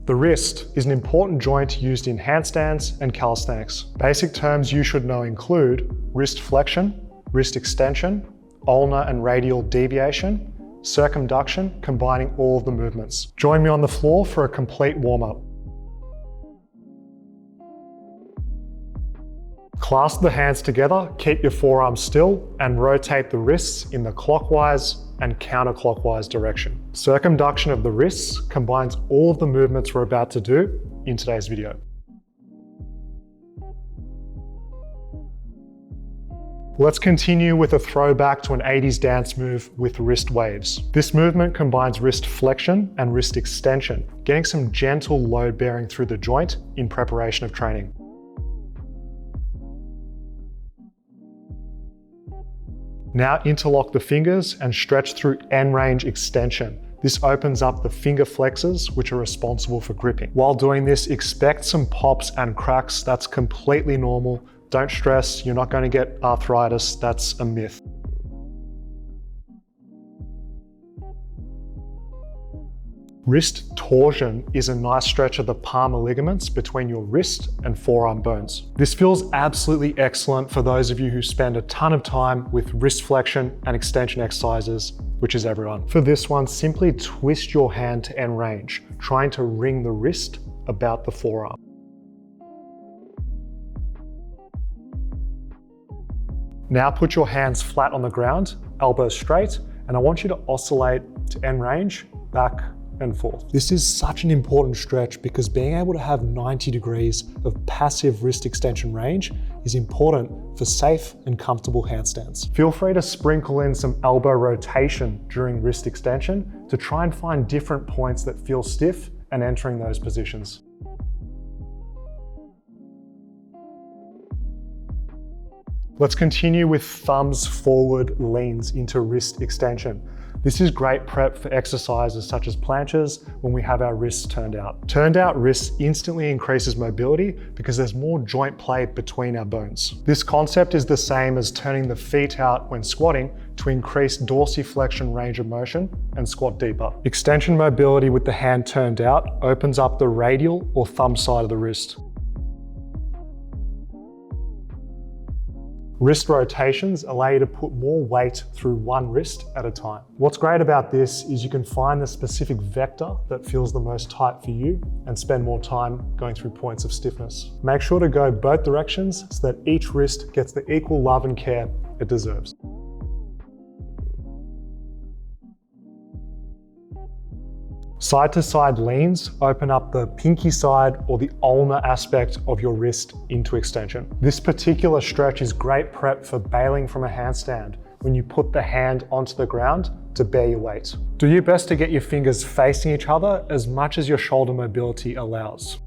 The wrist is an important joint used in handstands and calisthenics. Basic terms you should know include wrist flexion, wrist extension, ulnar and radial deviation, circumduction, combining all of the movements. Join me on the floor for a complete warm-up. Clasp the hands together, keep your forearms still, and rotate the wrists in the clockwise and counterclockwise direction. Circumduction of the wrists combines all of the movements we're about to do in today's video. Let's continue with a throwback to an 80s dance move with wrist waves. This movement combines wrist flexion and wrist extension, getting some gentle load bearing through the joint in preparation of training. Now interlock the fingers and stretch through end range extension. This opens up the finger flexors, which are responsible for gripping. While doing this, expect some pops and cracks. That's completely normal. Don't stress, you're not going to get arthritis. That's a myth. Wrist torsion is a nice stretch of the palmar ligaments between your wrist and forearm bones. This feels absolutely excellent for those of you who spend a ton of time with wrist flexion and extension exercises, which is everyone. For this one, simply twist your hand to end range, trying to ring the wrist about the forearm. Now put your hands flat on the ground, elbows straight, and I want you to oscillate to end range, back and forth. This is such an important stretch because being able to have 90 degrees of passive wrist extension range is important for safe and comfortable handstands. Feel free to sprinkle in some elbow rotation during wrist extension to try and find different points that feel stiff and entering those positions. Let's continue with thumbs forward leans into wrist extension. This is great prep for exercises such as planches when we have our wrists turned out. Turned out wrists instantly increases mobility because there's more joint play between our bones. This concept is the same as turning the feet out when squatting to increase dorsiflexion range of motion and squat deeper. Extension mobility with the hand turned out opens up the radial or thumb side of the wrist. Wrist rotations allow you to put more weight through one wrist at a time. What's great about this is you can find the specific vector that feels the most tight for you and spend more time going through points of stiffness. Make sure to go both directions so that each wrist gets the equal love and care it deserves. Side to side leans open up the pinky side or the ulnar aspect of your wrist into extension. This particular stretch is great prep for bailing from a handstand when you put the hand onto the ground to bear your weight. Do your best to get your fingers facing each other as much as your shoulder mobility allows.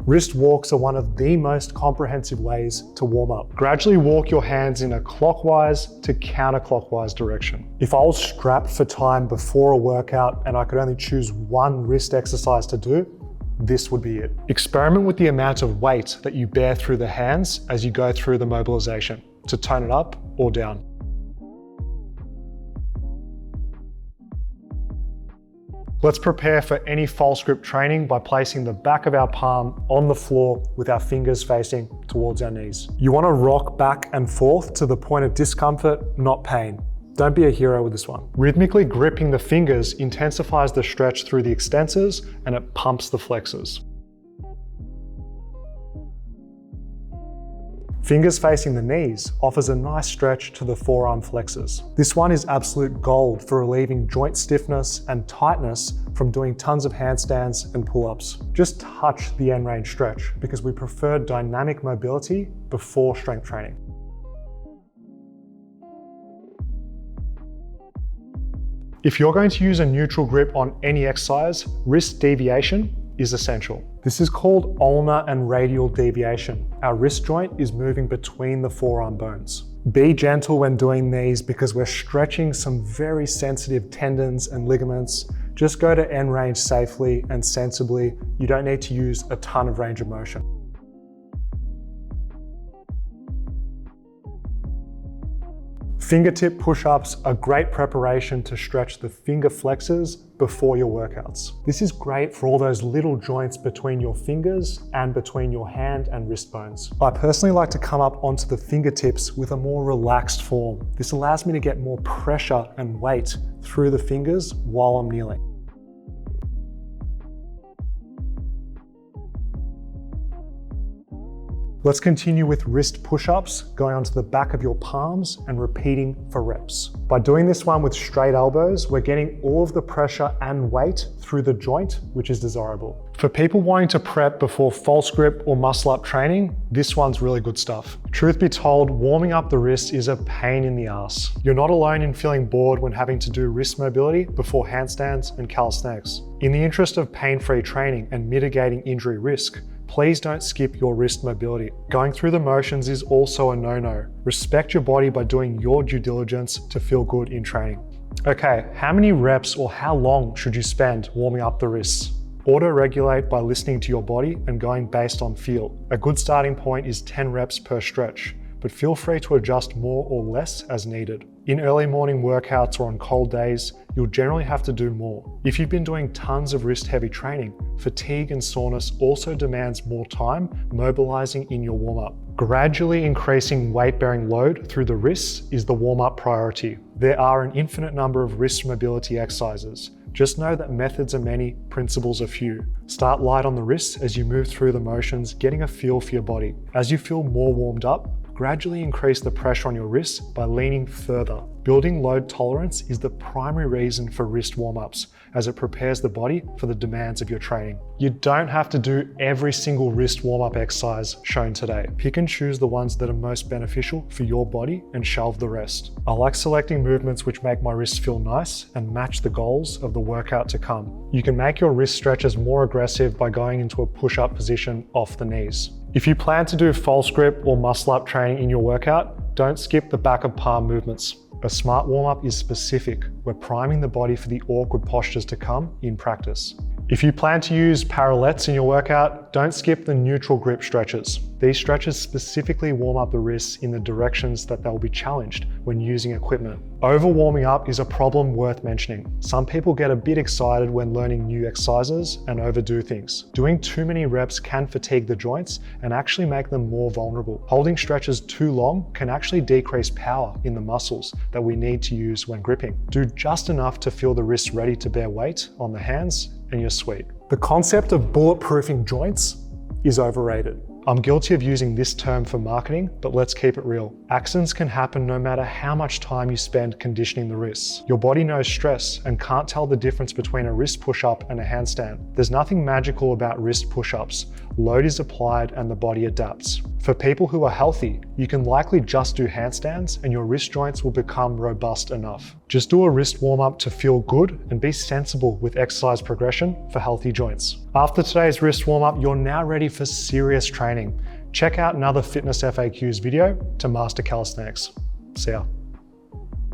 Wrist walks are one of the most comprehensive ways to warm up. Gradually walk your hands in a clockwise to counterclockwise direction. If I was strapped for time before a workout and I could only choose one wrist exercise to do, this would be it. Experiment with the amount of weight that you bear through the hands as you go through the mobilization to tone it up or down. Let's prepare for any false grip training by placing the back of our palm on the floor with our fingers facing towards our knees. You want to rock back and forth to the point of discomfort, not pain. Don't be a hero with this one. Rhythmically gripping the fingers intensifies the stretch through the extensors and it pumps the flexors. Fingers facing the knees offers a nice stretch to the forearm flexors. This one is absolute gold for relieving joint stiffness and tightness from doing tons of handstands and pull-ups. Just touch the end range stretch because we prefer dynamic mobility before strength training. If you're going to use a neutral grip on any exercise, wrist deviation is essential. This is called ulnar and radial deviation. Our wrist joint is moving between the forearm bones. Be gentle when doing these because we're stretching some very sensitive tendons and ligaments. Just go to end range safely and sensibly. You don't need to use a ton of range of motion. Fingertip push-ups are great preparation to stretch the finger flexors before your workouts. This is great for all those little joints between your fingers and between your hand and wrist bones. I personally like to come up onto the fingertips with a more relaxed form. This allows me to get more pressure and weight through the fingers while I'm kneeling. Let's continue with wrist push-ups, going onto the back of your palms and repeating for reps. By doing this one with straight elbows, we're getting all of the pressure and weight through the joint, which is desirable. For people wanting to prep before false grip or muscle up training, this one's really good stuff. Truth be told, warming up the wrist is a pain in the ass. You're not alone in feeling bored when having to do wrist mobility before handstands and calisthenics. In the interest of pain-free training and mitigating injury risk, please don't skip your wrist mobility. Going through the motions is also a no-no. Respect your body by doing your due diligence to feel good in training. Okay, how many reps or how long should you spend warming up the wrists? Auto-regulate by listening to your body and going based on feel. A good starting point is 10 reps per stretch, but feel free to adjust more or less as needed. In early morning workouts or on cold days, you'll generally have to do more. If you've been doing tons of wrist-heavy training, fatigue and soreness also demands more time mobilizing in your warm-up. Gradually increasing weight-bearing load through the wrists is the warm-up priority. There are an infinite number of wrist mobility exercises. Just know that methods are many, principles are few. Start light on the wrists as you move through the motions, getting a feel for your body. As you feel more warmed up, gradually increase the pressure on your wrists by leaning further. Building load tolerance is the primary reason for wrist warm-ups, as it prepares the body for the demands of your training. You don't have to do every single wrist warm-up exercise shown today. Pick and choose the ones that are most beneficial for your body and shelve the rest. I like selecting movements which make my wrists feel nice and match the goals of the workout to come. You can make your wrist stretches more aggressive by going into a push-up position off the knees. If you plan to do false grip or muscle up training in your workout, don't skip the back of palm movements. A smart warm-up is specific. We're priming the body for the awkward postures to come in practice. If you plan to use parallettes in your workout, don't skip the neutral grip stretches. These stretches specifically warm up the wrists in the directions that they'll be challenged when using equipment. Over warming up is a problem worth mentioning. Some people get a bit excited when learning new exercises and overdo things. Doing too many reps can fatigue the joints and actually make them more vulnerable. Holding stretches too long can actually decrease power in the muscles that we need to use when gripping. Do just enough to feel the wrists ready to bear weight on the hands and you're sweet. The concept of bulletproofing joints is overrated. I'm guilty of using this term for marketing, but let's keep it real. Accidents can happen no matter how much time you spend conditioning the wrists. Your body knows stress and can't tell the difference between a wrist push-up and a handstand. There's nothing magical about wrist push-ups. Load is applied and the body adapts. For people who are healthy, you can likely just do handstands and your wrist joints will become robust enough. Just do a wrist warm-up to feel good and be sensible with exercise progression for healthy joints. After today's wrist warm-up, you're now ready for serious training. Check out another Fitness FAQs video to master calisthenics. See ya.